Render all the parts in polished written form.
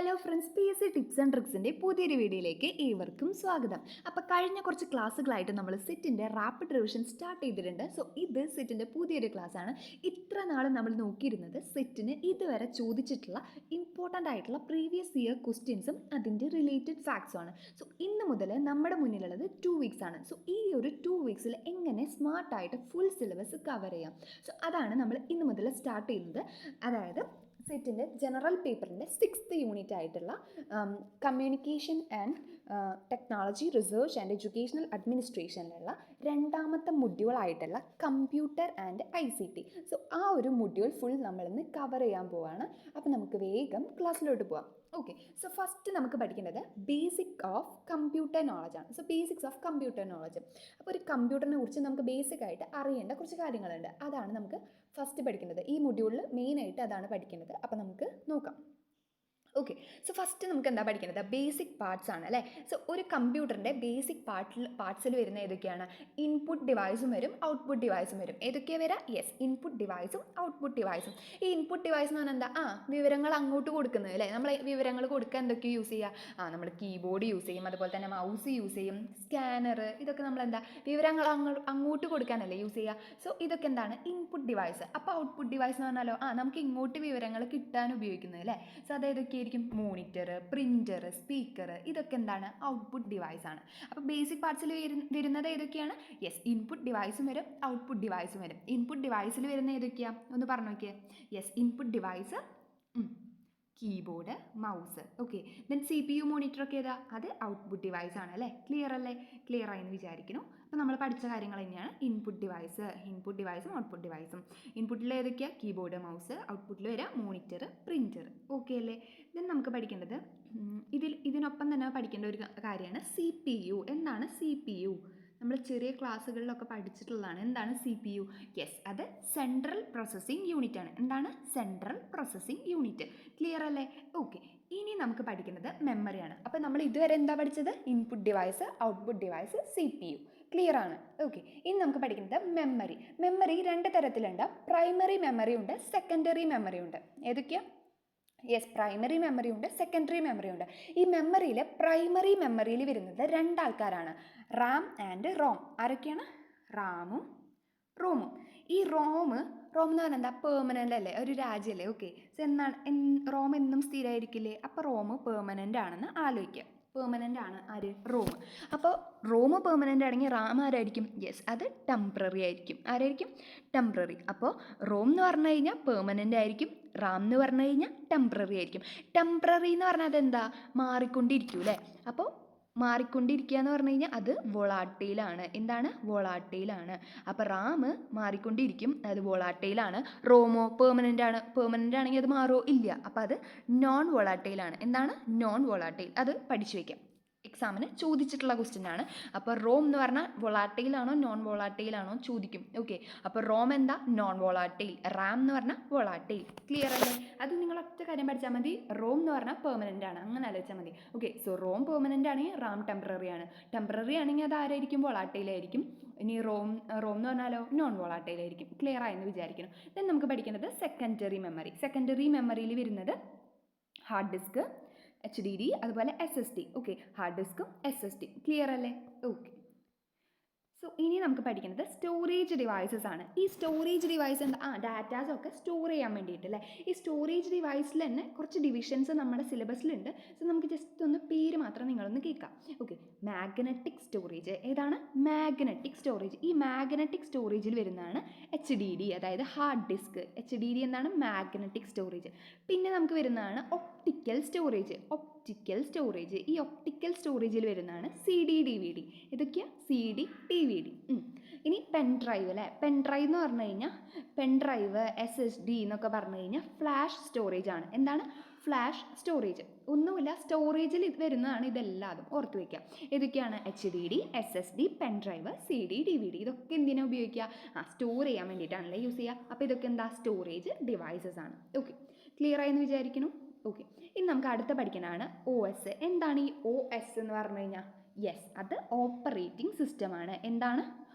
Hello friends, PSC tips and ട്രിക്സിൻ്റെ പുതിയൊരു വീഡിയോയിലേക്ക് ഏവർക്കും സ്വാഗതം. അപ്പോൾ കഴിഞ്ഞ കുറച്ച് ക്ലാസ്സുകളായിട്ട് നമ്മൾ സെറ്റിൻ്റെ റാപ്പിഡ് റിവിഷൻ സ്റ്റാർട്ട് ചെയ്തിട്ടുണ്ട്. സോ ഇത് സെറ്റിൻ്റെ പുതിയൊരു ക്ലാസ്സാണ്. ഇത്ര നാൾ നമ്മൾ നോക്കിയിരുന്നത് സെറ്റിന് ഇതുവരെ ചോദിച്ചിട്ടുള്ള ഇമ്പോർട്ടൻ്റ് ആയിട്ടുള്ള പ്രീവിയസ് ഇയർ ക്വസ്റ്റ്യൻസും അതിൻ്റെ റിലേറ്റഡ് ഫാക്ട്സും ആണ്. സോ ഇന്ന് മുതൽ നമ്മുടെ മുന്നിലുള്ളത് 2 വീക്സ് ആണ്. സോ ഈ ഒരു 2 വീക്സിൽ എങ്ങനെ സ്മാർട്ടായിട്ട് ഫുൾ സിലബസ് കവർ ചെയ്യാം, സോ അതാണ് നമ്മൾ ഇന്ന് മുതൽ സ്റ്റാർട്ട് ചെയ്യുന്നത്. അതായത് സെറ്റിൻ്റെ ജനറൽ പേപ്പറിൻ്റെ 6th യൂണിറ്റ് ആയിട്ടുള്ള communication and technology research and educational അഡ്മിനിസ്ട്രേഷനിലുള്ള രണ്ടാമത്തെ മൊഡ്യൂളായിട്ടുള്ള കമ്പ്യൂട്ടർ ആൻഡ് ICT. സോ ആ ഒരു മൊഡ്യൂൾ ഫുൾ നമ്മളിന്ന് കവർ ചെയ്യാൻ പോവാണ്. അപ്പോൾ നമുക്ക് വേഗം ക്ലാസ്സിലോട്ട് പോവാം. ഓക്കെ, സോ ഫസ്റ്റ് നമുക്ക് പഠിക്കേണ്ടത് ബേസിക് ഓഫ് കമ്പ്യൂട്ടർ നോളജാണ്. So basics of computer knowledge. അപ്പോൾ ഒരു കമ്പ്യൂട്ടറിനെ കുറിച്ച് നമുക്ക് ബേസിക്കായിട്ട് അറിയേണ്ട കുറച്ച് കാര്യങ്ങളുണ്ട്. അതാണ് നമുക്ക് ഫസ്റ്റ് പഠിക്കേണ്ടത്. ഈ മൊഡ്യൂളിൽ മെയിനായിട്ട് അതാണ് പഠിക്കേണ്ടത്. അപ്പോൾ നമുക്ക് നോക്കാം. ഓക്കെ, സോ ഫസ്റ്റ് നമുക്ക് എന്താ പഠിക്കുന്നത്? ബേസിക് പാർട്സ് ആണ് അല്ലേ. സോ ഒരു കമ്പ്യൂട്ടറിൻ്റെ ബേസിക് പാർട്സിൽ വരുന്ന ഏതൊക്കെയാണ്? ഇൻപുട്ട് ഡിവൈസും വരും, ഔട്ട്പുട്ട് ഡിവൈസും വരും. ഏതൊക്കെയാണ് വരിക? യെസ്, ഇൻപുട്ട് ഡിവൈസും ഔട്ട്പുട്ട് ഡിവൈസും. ഈ ഇൻപുട്ട് ഡിവൈസ് എന്ന് പറഞ്ഞാൽ എന്താ? വിവരങ്ങൾ അങ്ങോട്ട് കൊടുക്കുന്നത് അല്ലേ. നമ്മൾ വിവരങ്ങൾ കൊടുക്കാൻ എന്തൊക്കെ യൂസ് ചെയ്യുക? നമ്മൾ കീബോർഡ് യൂസ് ചെയ്യും, അതുപോലെ തന്നെ മൗസ് യൂസ് ചെയ്യും, സ്കാനർ, ഇതൊക്കെ നമ്മൾ എന്താ വിവരങ്ങൾ അങ്ങോട്ട് കൊടുക്കാനല്ലേ യൂസ് ചെയ്യുക. സോ ഇതൊക്കെ എന്താണ്? Input device. അപ്പോൾ ഔട്ട്പുട്ട് ഡിവൈസ് എന്ന് പറഞ്ഞാലോ നമുക്ക് ഇങ്ങോട്ട് വിവരങ്ങൾ കിട്ടാൻ ഉപയോഗിക്കുന്നത് അല്ലേ. സോ അതേതൊക്കെ മോണിറ്റർ, പ്രിൻ്റർ, സ്പീക്കർ, ഇതൊക്കെ എന്താണ്? ഔട്ട്പുട്ട് ഡിവൈസ് ആണ്. അപ്പോൾ ബേസിക് പാർട്സിൽ വരുന്നത് ഏതൊക്കെയാണ്? യെസ്, ഇൻപുട്ട് ഡിവൈസും വരും, ഔട്ട്പുട്ട് ഡിവൈസും വരും. ഇൻപുട്ട് ഡിവൈസിൽ വരുന്ന ഏതൊക്കെയാണ് ഒന്ന് പറഞ്ഞു നോക്കിയേ. Yes, input device, keyboard, mouse. Okay, then CPU, monitor ഒക്കെ ഏതാ? അത് ഔട്ട്പുട്ട് ഡിവൈസ് ആണ് അല്ലേ. ക്ലിയർ അല്ലേ? ക്ലിയർ ആയെന്ന് വിചാരിക്കുന്നു. അപ്പോൾ നമ്മൾ പഠിച്ച കാര്യങ്ങൾ തന്നെയാണ് ഇൻപുട്ട് ഡിവൈസും ഔട്ട്പുട്ട് ഡിവൈസും. ഇൻപുട്ടിൽ ഏതൊക്കെയാണ്? Keyboard, mouse. ഔട്ട്പുട്ടിൽ വരിക മോണിറ്റർ, പ്രിൻ്റർ. ഓക്കെ അല്ലേ. ദെൻ നമുക്ക് പഠിക്കേണ്ടത് ഇതിനൊപ്പം തന്നെ പഠിക്കേണ്ട ഒരു കാര്യമാണ് CPU. എന്താണ് CPU? നമ്മൾ ചെറിയ ക്ലാസ്സുകളിലൊക്കെ പഠിച്ചിട്ടുള്ളതാണ്. എന്താണ് CPU? യെസ്, അത് സെൻട്രൽ പ്രോസസ്സിംഗ് യൂണിറ്റ് ആണ്. എന്താണ്? Central processing unit. ക്ലിയർ അല്ലേ? ഓക്കെ, ഇനി നമുക്ക് പഠിക്കുന്നത് മെമ്മറിയാണ്. അപ്പോൾ നമ്മൾ ഇതുവരെ എന്താ പഠിച്ചത്? Input device, output device, CPU. Clear ആണ്. ഓക്കെ, ഇനി നമുക്ക് പഠിക്കുന്നത് മെമ്മറി 2 തരത്തിലുണ്ട്. പ്രൈമറി മെമ്മറി ഉണ്ട്, സെക്കൻഡറി മെമ്മറി ഉണ്ട്. ഏതൊക്കെയാണ്? യെസ്, പ്രൈമറി മെമ്മറി ഉണ്ട്, സെക്കൻഡറി മെമ്മറി ഉണ്ട്. ഈ മെമ്മറിയിൽ പ്രൈമറി മെമ്മറിയിൽ വരുന്നത് 2 ആൾക്കാരാണ്, റാം ആൻഡ് റോം. ആരൊക്കെയാണ്? റാമും റോമും. ഈ റോം എന്ന് പറഞ്ഞാൽ എന്താ? പെർമനൻ്റ് അല്ലേ, ഒരു രാജ്യമല്ലേ. ഓക്കെ, സോ റോം എന്നും സ്ഥിരമായിരിക്കില്ലേ. അപ്പോൾ റോം പെർമനൻ്റ് ആണെന്ന് ആലോചിക്കുക. പെർമനൻ്റ് ആണ് ആര്? റോം. അപ്പോൾ റോം പെർമനൻ്റ് ആണെങ്കിൽ റാം ആരായിരിക്കും? യെസ്, അത് ടെമ്പററി ആയിരിക്കും. ആരായിരിക്കും? ടെമ്പററി. അപ്പോൾ റോം എന്ന് പറഞ്ഞു കഴിഞ്ഞാൽ പെർമനൻ്റ് ആയിരിക്കും, റാം എന്ന് പറഞ്ഞു കഴിഞ്ഞാൽ ടെമ്പററി ആയിരിക്കും. ടെമ്പററി എന്ന് പറഞ്ഞാൽ അതെന്താ? മാറിക്കൊണ്ടിരിക്കും അല്ലേ. അപ്പോൾ മാറിക്കൊണ്ടിരിക്കുക എന്ന് പറഞ്ഞു കഴിഞ്ഞാൽ അത് വോളാട്ടൈലാണ്. എന്താണ്? വോളാട്ടൈലാണ്. അപ്പോൾ റാം മാറിക്കൊണ്ടിരിക്കും, അത് വോളാട്ടൈലാണ്. റോമോ പെർമനൻ്റ് ആണ്. പെർമനൻ്റ് ആണെങ്കിൽ അത് മാറോ? ഇല്ല. അപ്പോൾ അത് നോൺ വോളാട്ടൈലാണ്. എന്താണ്? നോൺ വോളാട്ടൈൽ. അത് പഠിച്ചു വയ്ക്കാം, എക്സാമിന് ചോദിച്ചിട്ടുള്ള ക്വസ്റ്റ്യൻ ആണ്. അപ്പോൾ റോം എന്ന് പറഞ്ഞാൽ വോളാട്ടൈലാണോ നോൺ വോളാട്ടൈലാണോ ചോദിക്കും. ഓക്കെ, അപ്പോൾ റോം എന്താ? നോൺ വോളാട്ടൈൽ. റാം എന്ന് പറഞ്ഞാൽ വോളാട്ടൈൽ. ക്ലിയർ അല്ലേ? അത് നിങ്ങൾ ഒറ്റ കാര്യം പഠിച്ചാൽ മതി. റോം എന്ന് പറഞ്ഞാൽ പെർമനൻ്റ് ആണ്, അങ്ങനെ ആലോചിച്ചാൽ മതി. ഓക്കെ, സോ റോം പെർമനൻ്റ് ആണെങ്കിൽ റാം ടെമ്പററി ആണ്. ടെമ്പററി ആണെങ്കിൽ അത് ആരായിരിക്കും? വോളാട്ടൈലായിരിക്കും. ഇനി റോം എന്ന് പറഞ്ഞാലോ നോൺ വോളാട്ടൈലായിരിക്കും. ക്ലിയർ ആയെന്ന് വിചാരിക്കണം. ദെൻ നമുക്ക് പഠിക്കേണ്ടത് സെക്കൻഡറി മെമ്മറി. സെക്കൻഡറി മെമ്മറിയിൽ വരുന്നത് ഹാർഡ് ഡിസ്ക്, HDD, അതുപോലെ SSD. ഓക്കെ, ഹാർഡ് ഡിസ്കും SSD. ക്ലിയർ അല്ലേ? ഓക്കെ, സോ ഇനി നമുക്ക് പഠിക്കുന്നത് സ്റ്റോറേജ് ഡിവൈസസ് ആണ്. ഈ സ്റ്റോറേജ് ഡിവൈസ് എന്താ? ഡാറ്റാസ് ഒക്കെ സ്റ്റോർ ചെയ്യാൻ വേണ്ടിയിട്ട് അല്ലേ. ഈ സ്റ്റോറേജ് ഡിവൈസിൽ തന്നെ കുറച്ച് ഡിവിഷൻസ് നമ്മുടെ സിലബസിലുണ്ട്. സോ നമുക്ക് ജസ്റ്റ് ഒന്ന് പേര് മാത്രം നിങ്ങളൊന്ന് കേൾക്കാം. Okay, magnetic storage. ഏതാണ്? Magnetic storage. ഈ മാഗ്നറ്റിക് സ്റ്റോറേജിൽ വരുന്നതാണ് HDD, അതായത് ഹാർഡ് ഡിസ്ക്. HDD എന്താണ്? Magnetic storage. പിന്നെ നമുക്ക് വരുന്നതാണ് ഒപ്റ്റിക്കൽ സ്റ്റോറേജ്. ഈ ഒപ്റ്റിക്കൽ സ്റ്റോറേജിൽ വരുന്നതാണ് CD, DVD. ഇതൊക്കെയാണ് CD, DVD. ഇനി പെൻഡ്രൈവ് അല്ലേ. പെൻഡ്രൈവ് എന്ന് പറഞ്ഞു കഴിഞ്ഞാൽ പെൻഡ്രൈവ്, SSD എന്നൊക്കെ പറഞ്ഞു കഴിഞ്ഞാൽ ഫ്ലാഷ് സ്റ്റോറേജ് ആണ്. എന്താണ്? Flash storage. ഒന്നുമില്ല, സ്റ്റോറേജിൽ വരുന്നതാണ് ഇതെല്ലാതും. ഓർത്ത് വയ്ക്കുക. ഇതൊക്കെയാണ് HDD, SSD, pen drive, CD, DVD. ഇതൊക്കെ എന്തിനാണ് ഉപയോഗിക്കുക? സ്റ്റോർ ചെയ്യാൻ വേണ്ടിയിട്ടാണല്ലേ യൂസ് ചെയ്യുക. അപ്പോൾ ഇതൊക്കെ എന്താ? സ്റ്റോറേജ് ഡിവൈസസ് ആണ്. ഓക്കെ, ക്ലിയർ ആയെന്ന് വിചാരിക്കുന്നു. ഓക്കെ, ഇനി നമുക്ക് അടുത്ത പഠിക്കാനാണ് OS. എന്താണ് ഈ OS എന്ന് പറഞ്ഞു കഴിഞ്ഞാൽ? യെസ്, അത് ഓപ്പറേറ്റിംഗ് സിസ്റ്റമാണ്. എന്താണ്?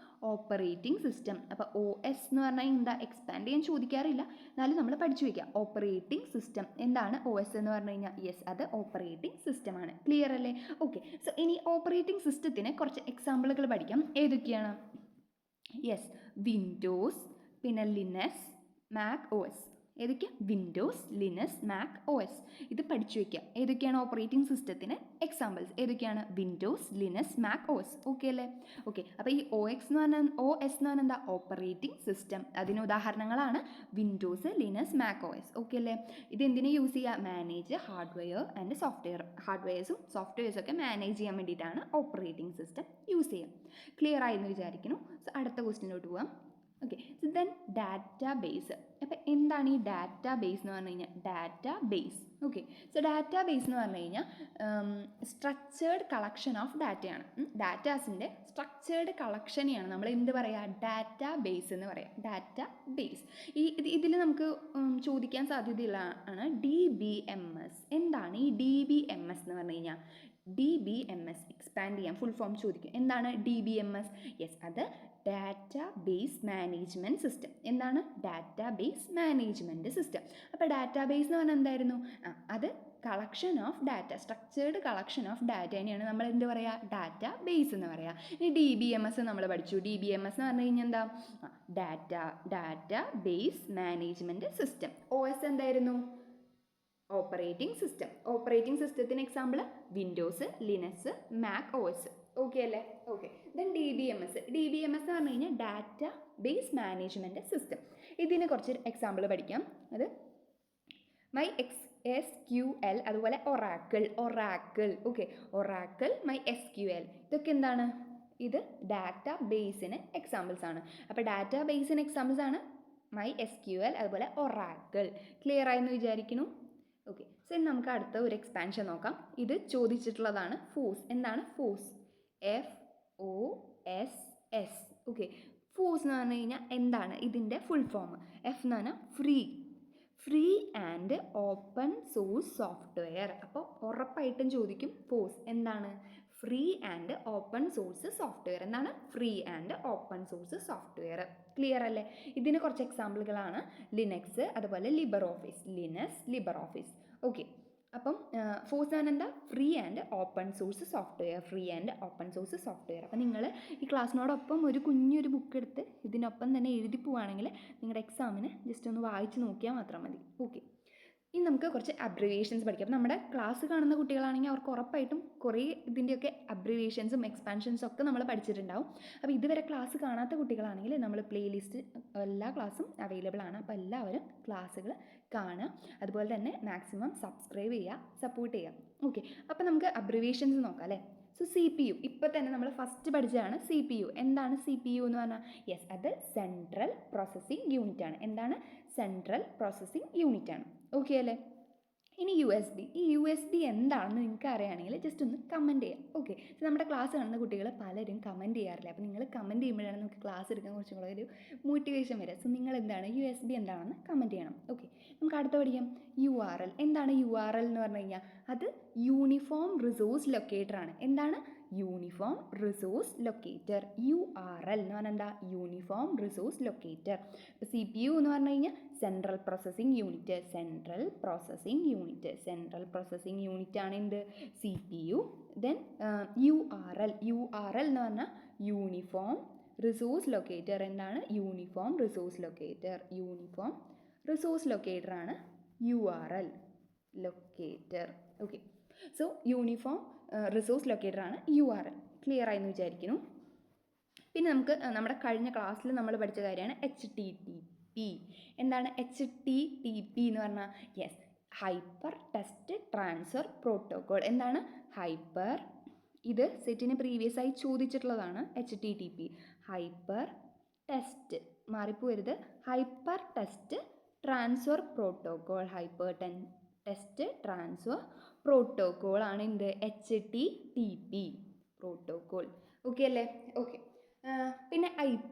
Operating system. അപ്പോൾ OS എന്ന് പറഞ്ഞാൽ എന്താ, എക്സ്പാൻഡ് ചെയ്യാൻ ചോദിക്കാറില്ല, എന്നാലും നമ്മൾ പഠിച്ചു വയ്ക്കുക. ഓപ്പറേറ്റിംഗ് സിസ്റ്റം എന്താണ് OS എന്ന് പറഞ്ഞു കഴിഞ്ഞാൽ, യെസ്, അത് ഓപ്പറേറ്റിംഗ് സിസ്റ്റമാണ്. ക്ലിയർ അല്ലേ? ഓക്കെ. സോ ഇനി ഓപ്പറേറ്റിംഗ് സിസ്റ്റത്തിന് കുറച്ച് എക്സാമ്പിളുകൾ പഠിക്കാം. ഏതൊക്കെയാണ്? യെസ്, വിൻഡോസ്, പിന്നെ ലിനക്സ്, മാക് OS. ഏതൊക്കെയാ? Windows, Linux, Mac OS. ഇത് പഠിച്ചു വയ്ക്കുക. ഏതൊക്കെയാണ് ഓപ്പറേറ്റിംഗ് സിസ്റ്റത്തിന് എക്സാമ്പിൾസ്? ഏതൊക്കെയാണ്? Windows, Linux, Mac OS. Okay അല്ലേ? ഓക്കെ. അപ്പോൾ ഈ OS എന്ന് പറഞ്ഞാൽ എന്താ? Operating system. അതിന് ഉദാഹരണങ്ങളാണ് Windows, Linux, Mac OS. Okay അല്ലേ? ഇത് എന്തിനു യൂസ് ചെയ്യുക? Manage hardware and software. ഹാർഡ്വെയർസും സോഫ്റ്റ്വെയർസൊക്കെ മാനേജ് ചെയ്യാൻ വേണ്ടിയിട്ടാണ് ഓപ്പറേറ്റിംഗ് സിസ്റ്റം യൂസ് ചെയ്യുക. ക്ലിയർ ആയെന്ന് വിചാരിക്കുന്നു. സോ അടുത്ത ക്വസ്റ്റിനിലോട്ട് പോകാം. ഓക്കെ. So then database. അപ്പോൾ എന്താണ് ഈ ഡാറ്റാബേസ് എന്ന് പറഞ്ഞു കഴിഞ്ഞാൽ? ഡാറ്റാബേസ്. ഓക്കെ. സോ ഡാറ്റാബേസ് എന്ന് പറഞ്ഞു കഴിഞ്ഞാൽ സ്ട്രക്ചേർഡ് കളക്ഷൻ ഓഫ് ഡാറ്റയാണ്. ഡാറ്റാസിൻ്റെ സ്ട്രക്ചേർഡ് കളക്ഷനെയാണ് നമ്മൾ എന്ത് പറയുക? ഡാറ്റാബേസ് എന്ന് പറയുക. ഡാറ്റാബേസ്. ഇതിൽ നമുക്ക് ചോദിക്കാൻ സാധ്യതയുള്ളതാണ് DBMS. എന്താണ് ഈ DBMS എന്ന് പറഞ്ഞു കഴിഞ്ഞാൽ? DBMS എക്സ്പാൻഡ് ചെയ്യാം, ഫുൾ ഫോം ചോദിക്കും. എന്താണ് DBMS? യെസ്, അത് ഡാറ്റാബേസ് മാനേജ്മെൻറ്റ് സിസ്റ്റം. എന്താണ്? Database management system. അപ്പോൾ ഡാറ്റാബേസ് എന്ന് പറഞ്ഞാൽ എന്തായിരുന്നു? അത് collection of data, structured collection of data തന്നെയാണ് നമ്മൾ എന്ത് പറയുക? ഡാറ്റാബേസ് എന്ന് പറയുക. ഇനി DBMS നമ്മൾ പഠിച്ചു. DBMS എന്ന് പറഞ്ഞു കഴിഞ്ഞാൽ എന്താ? Database management system. OS എന്തായിരുന്നു? Operating system. ഓപ്പറേറ്റിംഗ് സിസ്റ്റത്തിന് example Windows, Linux, Mac OS. Okay അല്ലേ? ഓക്കെ. ദെൻ DBMS എന്ന് പറഞ്ഞു കഴിഞ്ഞാൽ ഡാറ്റാബേസ് മാനേജ്മെൻറ്റ് സിസ്റ്റം. ഇതിന് കുറച്ച് എക്സാമ്പിൾ പഠിക്കാം. അത് MySQL, അതുപോലെ ഒറാക്കിൾ. ഓക്കെ, ഒറാക്കിൾ, MySQL, ഇതൊക്കെ എന്താണ്? ഇത് ഡാറ്റാബേസിന് എക്സാമ്പിൾസ് ആണ്. അപ്പോൾ ഡാറ്റാബേസിന് എക്സാമ്പിൾസ് ആണ് MySQL, അതുപോലെ ഒറാക്കിൾ. ക്ലിയർ ആയെന്ന് വിചാരിക്കുന്നു. ഓക്കെ. സോ നമുക്ക് അടുത്ത ഒരു എക്സ്പാൻഷൻ നോക്കാം. ഇത് ചോദിച്ചിട്ടുള്ളതാണ്. ഫോഴ്സ്. എന്താണ് ഫോഴ്സ്? FOSS. ഓക്കെ. ഫോഴ്സ് എന്ന് പറഞ്ഞു കഴിഞ്ഞാൽ എന്താണ്? ഇതിൻ്റെ ഫുൾ ഫോം. F എന്ന് പറഞ്ഞാൽ free and open source software. അപ്പോൾ ഉറപ്പായിട്ടും ചോദിക്കും ഫോഴ്സ് എന്താണ്? Free and open source software. എന്താണ്? Free and open source software. Clear അല്ലേ? ഇതിന് കുറച്ച് എക്സാമ്പിളുകളാണ് ലിനക്സ്, അതുപോലെ ലിബർ ഓഫീസ്. ഓക്കെ. അപ്പം ഫോഴ്സ് ആണ് എന്താ? Free and open source software. അപ്പം നിങ്ങൾ ഈ ക്ലാസ്സിനോടൊപ്പം ഒരു കുഞ്ഞൊരു ബുക്ക് എടുത്ത് ഇതിനൊപ്പം തന്നെ എഴുതി പോവുകയാണെങ്കിൽ നിങ്ങളുടെ എക്സാമിന് ജസ്റ്റ് ഒന്ന് വായിച്ച് നോക്കിയാൽ മാത്രം മതി. ഓക്കെ. ഇനി നമുക്ക് കുറച്ച് അബ്രിവേഷൻസ് പഠിക്കാം. അപ്പോൾ നമ്മുടെ ക്ലാസ് കാണുന്ന കുട്ടികളാണെങ്കിൽ അവർക്ക് ഉറപ്പായിട്ടും കുറേ ഇതിൻ്റെയൊക്കെ അബ്രിവേഷൻസും എക്സ്പാൻഷൻസും ഒക്കെ നമ്മൾ പഠിച്ചിട്ടുണ്ടാവും. അപ്പോൾ ഇതുവരെ ക്ലാസ് കാണാത്ത കുട്ടികളാണെങ്കിൽ നമ്മൾ പ്ലേലിസ്റ്റ് എല്ലാ ക്ലാസ്സും അവൈലബിൾ ആണ്. അപ്പോൾ എല്ലാവരും ക്ലാസ്സുകൾ കാണുക, അതുപോലെ തന്നെ മാക്സിമം സബ്സ്ക്രൈബ് ചെയ്യുക, സപ്പോർട്ട് ചെയ്യുക. ഓക്കെ. അപ്പോൾ നമുക്ക് അബ്രിവേഷൻസ് നോക്കാം അല്ലേ? സോ CPU ഇപ്പോൾ തന്നെ നമ്മൾ ഫസ്റ്റ് പഠിച്ചതാണ് CPU. എന്താണ് CPU എന്ന് പറഞ്ഞാൽ? യെസ്, അത് സെൻട്രൽ പ്രോസസ്സിംഗ് യൂണിറ്റ് ആണ്. എന്താണ്? സെൻട്രൽ പ്രോസസ്സിംഗ് യൂണിറ്റ് ആണ്. ഓക്കെ അല്ലേ? ഇനി USB. ഈ USB എന്താണെന്ന് നിങ്ങൾക്ക് അറിയുകയാണെങ്കിൽ ജസ്റ്റ് ഒന്ന് കമൻറ്റ് ചെയ്യാം. ഓക്കെ. സോ നമ്മുടെ ക്ലാസ് കാണുന്ന കുട്ടികൾ പലരും കമൻറ്റ് ചെയ്യാറില്ല. അപ്പോൾ നിങ്ങൾ കമൻറ്റ് ചെയ്യുമ്പോഴാണ് നമുക്ക് ക്ലാസ് എടുക്കാൻ കുറച്ചും കൂടെ ഒരു മോട്ടിവേഷൻ വരിക. സോ നിങ്ങൾ എന്താണ് USB എന്താണെന്ന് കമൻറ്റ് ചെയ്യണം. ഓക്കെ. നമുക്ക് അടുത്ത പഠിക്കാം. URL. എന്താണ് URL എന്ന് പറഞ്ഞു കഴിഞ്ഞാൽ? അത് യൂണിഫോം റിസോഴ്സ് ലൊക്കേറ്റർ ആണ്. എന്താണ്? Uniform resource locator. URL എന്ന് പറഞ്ഞാൽ എന്താ? Uniform resource locator. ഇപ്പോൾ CPU എന്ന് പറഞ്ഞു കഴിഞ്ഞാൽ സെൻട്രൽ പ്രോസസ്സിംഗ് യൂണിറ്റ് ആണ് എന്ത്? CPU. ദെൻ URL എന്ന് പറഞ്ഞാൽ യൂണിഫോം റിസോഴ്സ് ലൊക്കേറ്റർ. എന്താണ്? യൂണിഫോം റിസോഴ്സ് ലൊക്കേറ്റർ ആണ് URL locator. Okay. So uniform resource locator ആണ് URL. ക്ലിയർ ആയെന്ന് വിചാരിക്കുന്നു. പിന്നെ നമുക്ക് നമ്മുടെ കഴിഞ്ഞ ക്ലാസ്സിൽ നമ്മൾ പഠിച്ച കാര്യമാണ് HTTP. എന്താണ് HTTP എന്ന് പറഞ്ഞാൽ? Yes, hyper text transfer protocol. എന്താണ്? ഇത് സെറ്റിന് പ്രീവിയസ് ആയി ചോദിച്ചിട്ടുള്ളതാണ്. HTTP ഹൈപ്പർ ടെക്സ്റ്റ്, മാറിപ്പോരുത്, ഹൈപ്പർ ടെക്സ്റ്റ് ട്രാൻസ്ഫർ പ്രോട്ടോകോൾ ആണ് എന്ത്? HTTP protocol. ഓക്കെ അല്ലേ? ഓക്കെ. പിന്നെ IP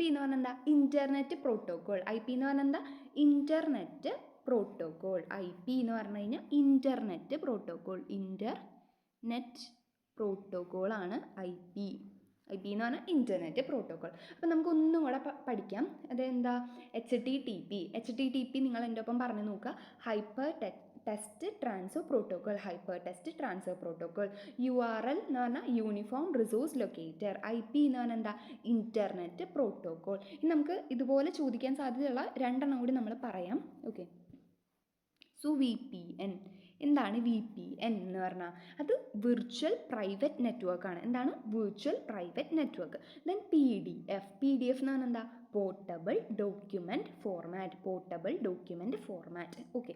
എന്ന് പറഞ്ഞാൽ എന്താ? Internet protocol. IP എന്ന് പറഞ്ഞാൽ എന്താ? Internet protocol. IP എന്ന് പറഞ്ഞു കഴിഞ്ഞാൽ ഇൻ്റർനെറ്റ് പ്രോട്ടോകോൾ ആണ് IP. IP എന്ന് പറഞ്ഞാൽ ഇൻ്റർനെറ്റ് പ്രോട്ടോക്കോൾ. അപ്പോൾ നമുക്ക് ഒന്നും കൂടെ പഠിക്കാം. അതെന്താ? HTTP നിങ്ങൾ എൻ്റെ ഒപ്പം പറഞ്ഞു നോക്കുക. Hyper text transfer protocol, hyper text transfer protocol. URL എന്ന് പറഞ്ഞാൽ യൂണിഫോം റിസോഴ്സ് ലൊക്കേറ്റർ. IP എന്ന് പറഞ്ഞാൽ എന്താ? Internet protocol. ഇനി നമുക്ക് ഇതുപോലെ ചോദിക്കാൻ സാധ്യതയുള്ള രണ്ടെണ്ണം കൂടി നമ്മൾ പറയാം. Okay, so VPN. എന്താണ് VPN എന്ന് പറഞ്ഞാൽ? അത് വിർച്വൽ പ്രൈവറ്റ് നെറ്റ്വർക്കാണ്. എന്താണ്? Virtual private network. Then PDF എന്ന് പറഞ്ഞാൽ എന്താ? Portable document format. Portable document format. Okay,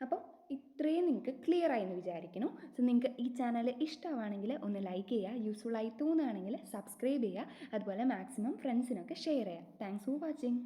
അപ്പം ഇത്രയും നിങ്ങൾക്ക് ക്ലിയർ ആയി എന്ന് വിചാരിക്കുന്നു. സോ നിങ്ങൾക്ക് ഈ ചാനൽ ഇഷ്ടമാണെങ്കിൽ ഒന്ന് ലൈക്ക് ചെയ്യുക, യൂസ്ഫുൾ ആയി തോന്നുകയാണെങ്കിൽ സബ്സ്ക്രൈബ് ചെയ്യുക, അതുപോലെ മാക്സിമം ഫ്രണ്ട്സിനൊക്കെ ഷെയർ ചെയ്യുക. Thanks for watching.